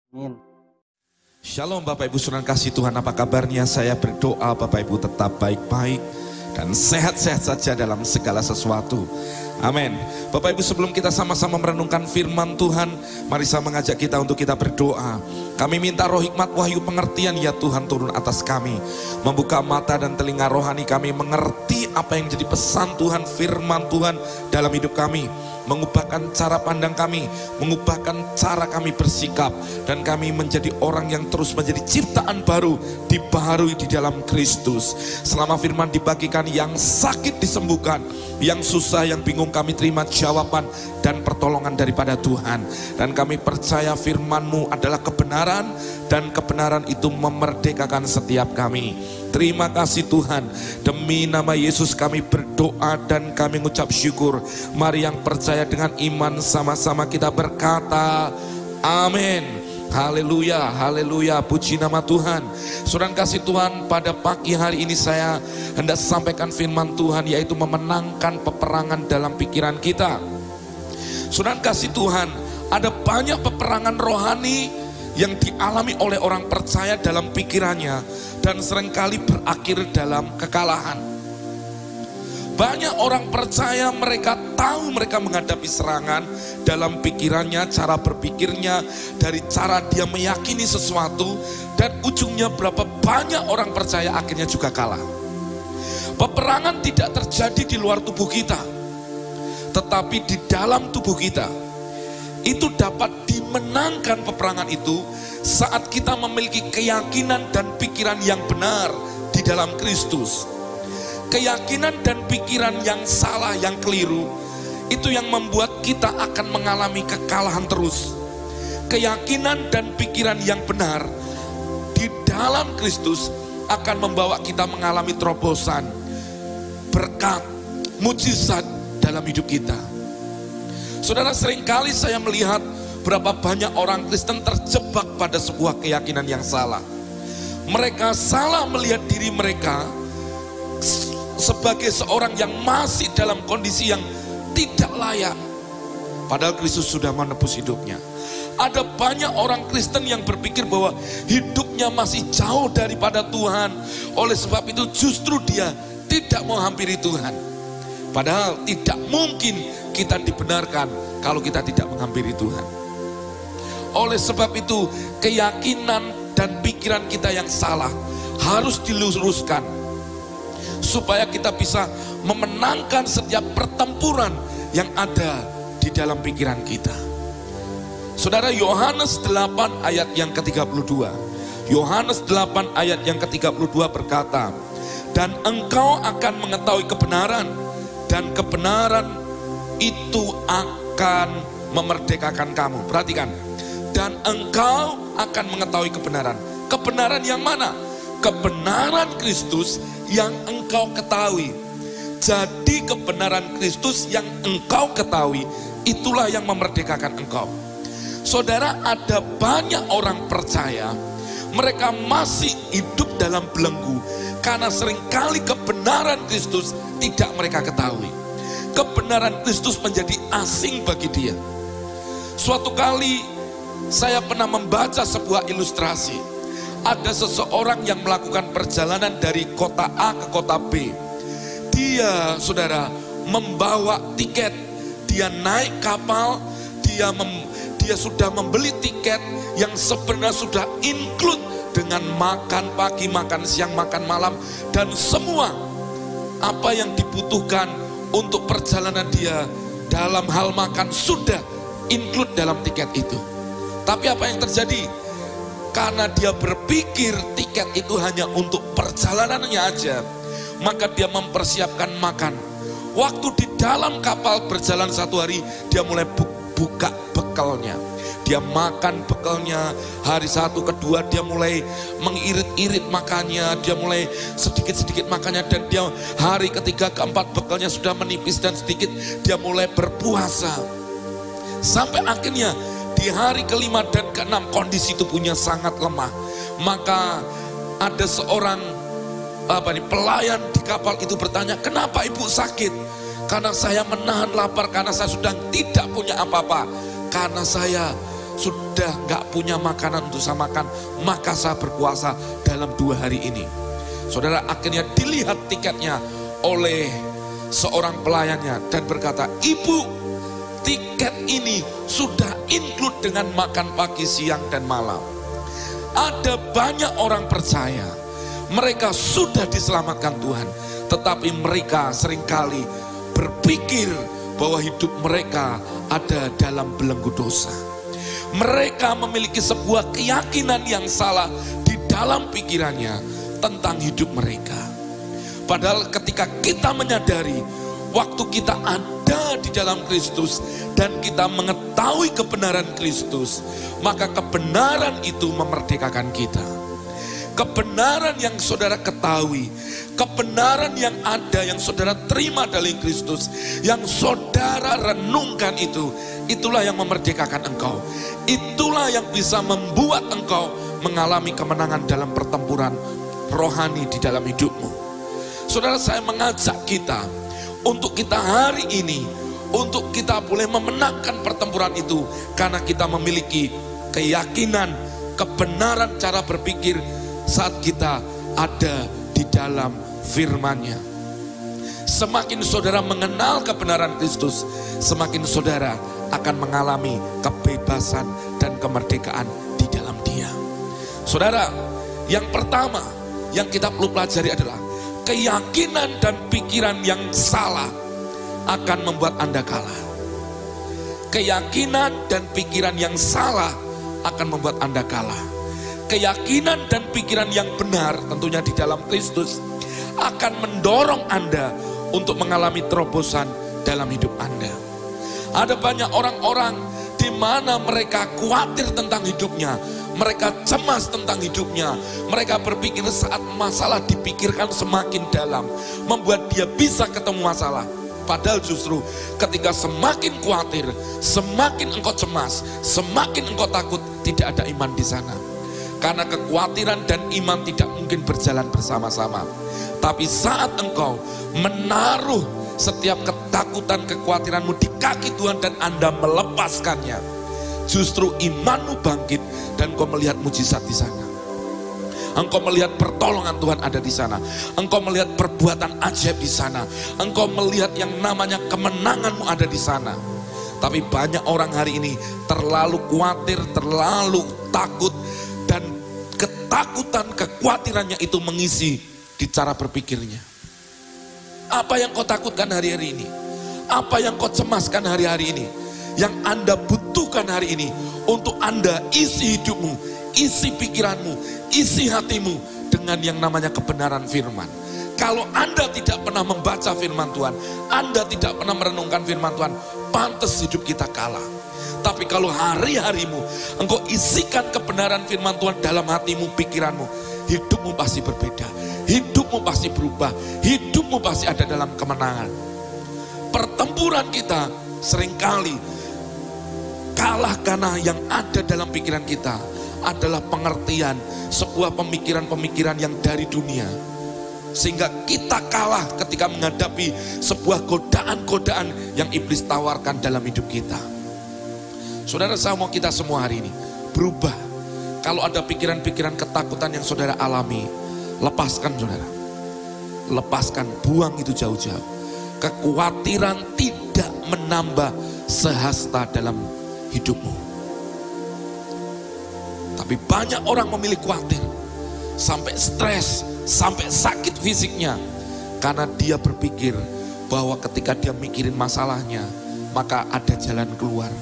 Amin. Shalom Bapak Ibu Saudara kasih Tuhan, apa kabarnya? Saya berdoa Bapak Ibu tetap baik-baik dan sehat-sehat saja dalam segala sesuatu. Amin. Bapak Ibu, sebelum kita sama-sama merenungkan firman Tuhan, mari saya mengajak kita untuk kita berdoa. Kami minta roh hikmat, wahyu, pengertian ya Tuhan turun atas kami. Membuka mata dan telinga rohani kami, mengerti apa yang jadi pesan Tuhan, firman Tuhan dalam hidup kami. Mengubahkan cara pandang kami, mengubahkan cara kami bersikap, dan kami menjadi orang yang terus menjadi ciptaan baru, dibaharui di dalam Kristus. Selama firman dibagikan, yang sakit disembuhkan, yang susah, yang bingung kami terima jawaban dan pertolongan daripada Tuhan. Dan kami percaya firman-Mu adalah kebenaran, dan kebenaran itu memerdekakan setiap kami. Terima kasih Tuhan, demi nama Yesus kami berdoa dan kami mengucap syukur. Mari yang percaya dengan iman sama-sama kita berkata amin. Haleluya, haleluya, puji nama Tuhan. Saudara kasih Tuhan, pada pagi hari ini saya hendak sampaikan firman Tuhan, yaitu memenangkan peperangan dalam pikiran kita. Saudara kasih Tuhan, ada banyak peperangan rohani yang dialami oleh orang percaya dalam pikirannya, dan seringkali berakhir dalam kekalahan. Banyak orang percaya mereka tahu mereka menghadapi serangan dalam pikirannya, cara berpikirnya, dari cara dia meyakini sesuatu, dan ujungnya berapa banyak orang percaya akhirnya juga kalah. Peperangan tidak terjadi di luar tubuh kita, tetapi di dalam tubuh kita. Itu dapat dimenangkan peperangan itu saat kita memiliki keyakinan dan pikiran yang benar di dalam Kristus. Keyakinan dan pikiran yang salah, yang keliru, itu yang membuat kita akan mengalami kekalahan terus. Keyakinan dan pikiran yang benar di dalam Kristus akan membawa kita mengalami terobosan, berkat, mujizat dalam hidup kita. Saudara, seringkali saya melihat berapa banyak orang Kristen terjebak pada sebuah keyakinan yang salah. Mereka salah melihat diri mereka sebagai seorang yang masih dalam kondisi yang tidak layak, padahal Kristus sudah menebus hidupnya. Ada banyak orang Kristen yang berpikir bahwa hidupnya masih jauh daripada Tuhan, oleh sebab itu justru dia tidak mau hampiri Tuhan. Padahal tidak mungkin kita dibenarkan kalau kita tidak menghampiri Tuhan. Oleh sebab itu, keyakinan dan pikiran kita yang salah harus diluruskan, supaya kita bisa memenangkan setiap pertempuran yang ada di dalam pikiran kita. Saudara, Yohanes 8 ayat yang ke-32. Yohanes 8 ayat yang ke-32 berkata, dan engkau akan mengetahui kebenaran, dan kebenaran itu akan memerdekakan kamu. Perhatikan, dan engkau akan mengetahui kebenaran. Kebenaran yang mana? Kebenaran Kristus yang engkau ketahui. Jadi kebenaran Kristus yang engkau ketahui, itulah yang memerdekakan engkau. Saudara, ada banyak orang percaya, mereka masih hidup dalam belenggu, karena seringkali kebenaran Kristus tidak mereka ketahui. Kebenaran Kristus menjadi asing bagi dia. Suatu kali saya pernah membaca sebuah ilustrasi. Ada seseorang yang melakukan perjalanan dari kota A ke kota B. Dia, saudara, membawa tiket. Dia naik kapal, dia sudah membeli tiket yang sebenarnya sudah include dengan makan pagi, makan siang, makan malam, dan semua apa yang dibutuhkan untuk perjalanan dia dalam hal makan sudah include dalam tiket itu. Tapi apa yang terjadi? Karena dia berpikir tiket itu hanya untuk perjalanannya aja, maka dia mempersiapkan makan. Waktu di dalam kapal berjalan 1 hari, dia mulai buka bekalnya. Dia makan bekalnya, hari 1, kedua dia mulai mengirit-irit makannya, dia mulai sedikit-sedikit makannya, dan dia hari ketiga, keempat bekalnya sudah menipis dan sedikit, dia mulai berpuasa. Sampai akhirnya di hari kelima dan keenam kondisi tubuhnya sangat lemah. Maka ada seorang pelayan di kapal itu bertanya, kenapa ibu sakit? Karena saya menahan lapar, karena saya sudah tidak punya apa-apa. Karena saya sudah nggak punya makanan untuk saya makan, maka saya berpuasa dalam 2 hari ini. Saudara, akhirnya dilihat tiketnya oleh seorang pelayannya dan berkata, "Ibu, tiket ini sudah include dengan makan pagi, siang, dan malam." Ada banyak orang percaya mereka sudah diselamatkan Tuhan, tetapi mereka seringkali berpikir bahwa hidup mereka ada dalam belenggu dosa. Mereka memiliki sebuah keyakinan yang salah di dalam pikirannya tentang hidup mereka. Padahal ketika kita menyadari waktu kita ada di dalam Kristus dan kita mengetahui kebenaran Kristus, maka kebenaran itu memerdekakan kita. Kebenaran yang saudara ketahui, kebenaran yang ada, yang saudara terima dari Kristus, yang saudara renungkan itu, itulah yang memerdekakan engkau. Itulah yang bisa membuat engkau mengalami kemenangan dalam pertempuran rohani di dalam hidupmu. Saudara, saya mengajak kita untuk kita hari ini, untuk kita boleh memenangkan pertempuran itu, karena kita memiliki keyakinan, kebenaran cara berpikir saat kita ada di dalam firman-Nya. Semakin saudara mengenal kebenaran Kristus, semakin saudara akan mengalami kebebasan dan kemerdekaan di dalam Dia. Saudara, yang pertama yang kita perlu pelajari adalah keyakinan dan pikiran yang salah akan membuat Anda kalah. Keyakinan dan pikiran yang salah akan membuat Anda kalah. Keyakinan dan pikiran yang benar tentunya di dalam Kristus akan mendorong Anda untuk mengalami terobosan dalam hidup Anda. Ada banyak orang-orang di mana mereka khawatir tentang hidupnya, mereka cemas tentang hidupnya, mereka berpikir saat masalah dipikirkan semakin dalam, membuat dia bisa ketemu masalah. Padahal justru ketika semakin khawatir, semakin engkau cemas, semakin engkau takut, tidak ada iman di sana. Karena kekhawatiran dan iman tidak mungkin berjalan bersama-sama. Tapi saat engkau menaruh setiap ketakutan, kekhawatiranmu di kaki Tuhan dan Anda melepaskannya, justru imanmu bangkit dan engkau melihat mujizat di sana. Engkau melihat pertolongan Tuhan ada di sana. Engkau melihat perbuatan ajaib di sana. Engkau melihat yang namanya kemenanganmu ada di sana. Tapi banyak orang hari ini terlalu khawatir, terlalu takut, dan ketakutan, kekhawatirannya itu mengisi di cara berpikirnya. Apa yang kau takutkan hari-hari ini? Apa yang kau cemaskan hari-hari ini? Yang Anda butuhkan hari ini untuk Anda isi hidupmu, isi pikiranmu, isi hatimu dengan yang namanya kebenaran firman. Kalau Anda tidak pernah membaca firman Tuhan, Anda tidak pernah merenungkan firman Tuhan, pantas hidup kita kalah. Tapi kalau hari-harimu engkau isikan kebenaran firman Tuhan dalam hatimu, pikiranmu, hidupmu pasti berbeda. Hidupmu pasti berubah. Hidupmu pasti ada dalam kemenangan. Pertempuran kita seringkali kalah karena yang ada dalam pikiran kita adalah pengertian sebuah pemikiran-pemikiran yang dari dunia. Sehingga kita kalah ketika menghadapi sebuah godaan-godaan yang iblis tawarkan dalam hidup kita. Saudara, saya mau kita semua hari ini berubah. Kalau ada pikiran-pikiran ketakutan yang saudara alami, lepaskan saudara. Lepaskan, buang itu jauh-jauh. Kekhawatiran tidak menambah sehasta dalam hidupmu. Tapi banyak orang memilih khawatir, sampai stres, sampai sakit fisiknya, karena dia berpikir bahwa ketika dia mikirin masalahnya, maka ada jalan keluar.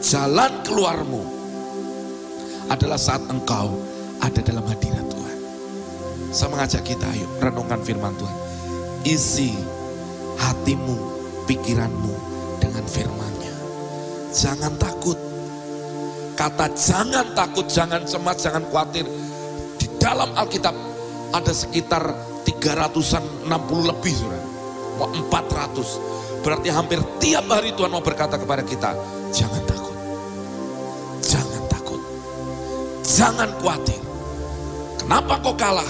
Jalan keluarmu adalah saat engkau ada dalam hadirat Tuhan. Saya mengajak kita, ayo renungkan firman Tuhan. Isi hatimu, pikiranmu dengan firman-Nya. Jangan takut. Kata jangan takut, jangan cemas, jangan khawatir. Di dalam Alkitab ada sekitar 360 lebih, saudara. 400. Berarti hampir tiap hari Tuhan mau berkata kepada kita, jangan takut. Jangan takut. Jangan khawatir. Kenapa kau kalah?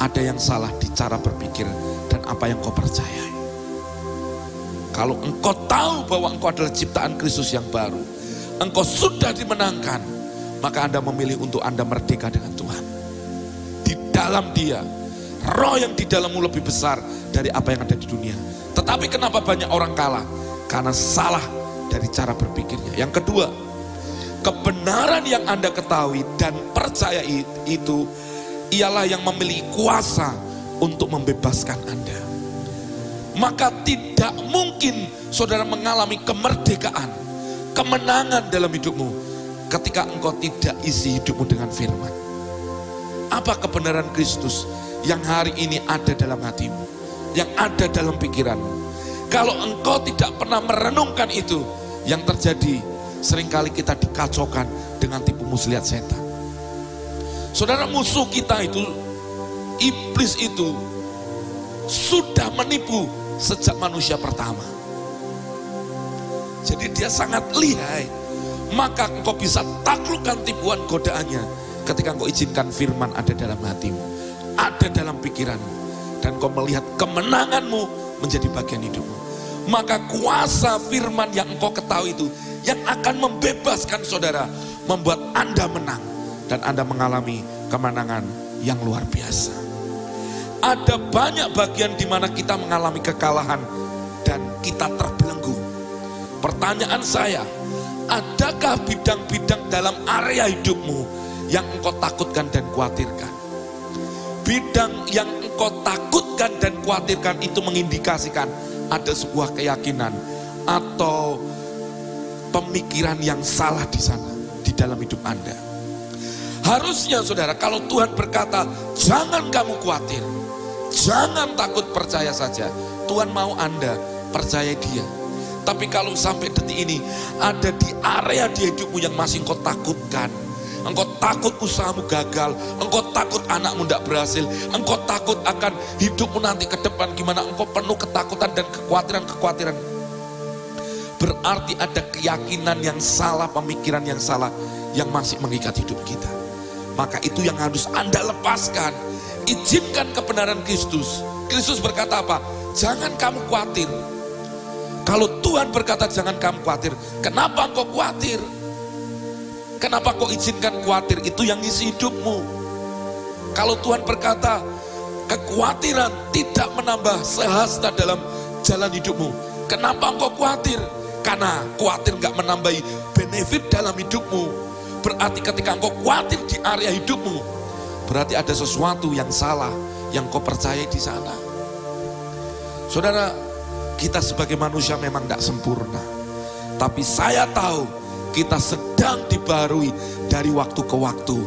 Ada yang salah di cara berpikir dan apa yang kau percayai. Kalau engkau tahu bahwa engkau adalah ciptaan Kristus yang baru, engkau sudah dimenangkan, maka Anda memilih untuk Anda merdeka dengan Tuhan. Di dalam Dia, roh yang di dalammu lebih besar dari apa yang ada di dunia. Tetapi kenapa banyak orang kalah? Karena salah dari cara berpikirnya. Yang kedua, kebenaran yang Anda ketahui dan percaya itu ialah yang memiliki kuasa untuk membebaskan Anda. Maka tidak mungkin saudara mengalami kemerdekaan, kemenangan dalam hidupmu ketika engkau tidak isi hidupmu dengan firman. Apa kebenaran Kristus yang hari ini ada dalam hatimu, yang ada dalam pikiranmu? Kalau engkau tidak pernah merenungkan itu, yang terjadi seringkali kita dikacaukan dengan tipu muslihat setan. Saudara, musuh kita itu, iblis itu sudah menipu sejak manusia pertama. Jadi dia sangat lihai. Maka engkau bisa taklukkan tipuan godaannya ketika engkau izinkan firman ada dalam hatimu, ada dalam pikiranmu, dan engkau melihat kemenanganmu menjadi bagian hidupmu. Maka kuasa firman yang engkau ketahui itu yang akan membebaskan saudara, membuat Anda menang dan Anda mengalami kemenangan yang luar biasa. Ada banyak bagian di mana kita mengalami kekalahan dan kita terbelenggu. Pertanyaan saya, adakah bidang-bidang dalam area hidupmu yang engkau takutkan dan khawatirkan? Bidang yang engkau takutkan dan khawatirkan itu mengindikasikan ada sebuah keyakinan atau pemikiran yang salah di sana, di dalam hidup Anda. Harusnya saudara, kalau Tuhan berkata, jangan kamu khawatir, jangan takut, percaya saja. Tuhan mau Anda percaya Dia. Tapi kalau sampai detik ini ada di area di hidupmu yang masih engkau takutkan, engkau takut usahamu gagal, engkau takut anakmu tidak berhasil, engkau takut akan hidupmu nanti ke depan gimana, engkau penuh ketakutan dan kekhawatiran-kekhawatiran, berarti ada keyakinan yang salah, pemikiran yang salah yang masih mengikat hidup kita. Maka itu yang harus Anda lepaskan. Izinkan kebenaran Kristus. Kristus berkata apa? Jangan kamu khawatir. Kalau Tuhan berkata jangan kamu khawatir, kenapa engkau khawatir? Kenapa kau izinkan khawatir itu yang isi hidupmu? Kalau Tuhan berkata kekhawatiran tidak menambah sehasta dalam jalan hidupmu, kenapa engkau khawatir? Karena khawatir gak menambahi benefit dalam hidupmu. Berarti ketika engkau khawatir di area hidupmu, berarti ada sesuatu yang salah yang kau percaya di sana. Saudara, kita sebagai manusia memang tidak sempurna. Tapi saya tahu kita sedang dibaharui dari waktu ke waktu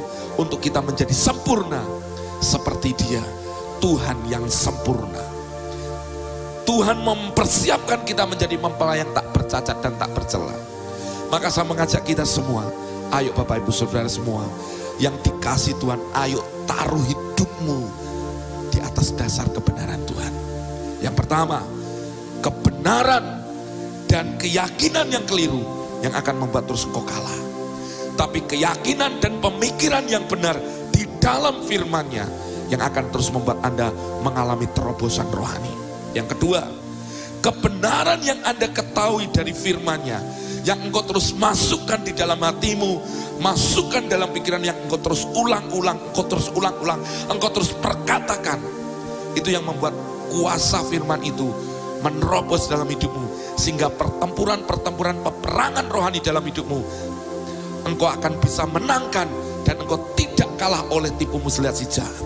untuk kita menjadi sempurna seperti Dia, Tuhan yang sempurna. Tuhan mempersiapkan kita menjadi mempelai yang tak bercacat dan tak bercela. Maka saya mengajak kita semua, ayo Bapak Ibu Saudara semua yang dikasih Tuhan, ayo taruh hidupmu di atas dasar kebenaran Tuhan. Yang pertama, kebenaran dan keyakinan yang keliru yang akan membuat terus engkau kalah. Tapi keyakinan dan pemikiran yang benar di dalam firman-Nya yang akan terus membuat Anda mengalami terobosan rohani. Yang kedua, kebenaran yang Anda ketahui dari firman-Nya yang engkau terus masukkan di dalam hatimu, masukkan dalam pikiran yang engkau terus ulang-ulang, engkau terus perkatakan. Itu yang membuat kuasa firman itu menerobos dalam hidupmu, sehingga pertempuran peperangan rohani dalam hidupmu engkau akan bisa menangkan dan engkau tidak kalah oleh tipu muslihat si jahat.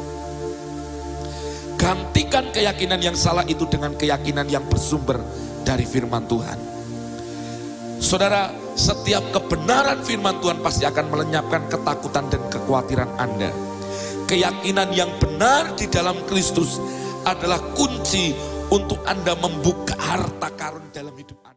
Gantikan keyakinan yang salah itu dengan keyakinan yang bersumber dari firman Tuhan. Saudara, setiap kebenaran firman Tuhan pasti akan melenyapkan ketakutan dan kekhawatiran Anda. Keyakinan yang benar di dalam Kristus adalah kunci untuk Anda membuka harta karun dalam hidup Anda.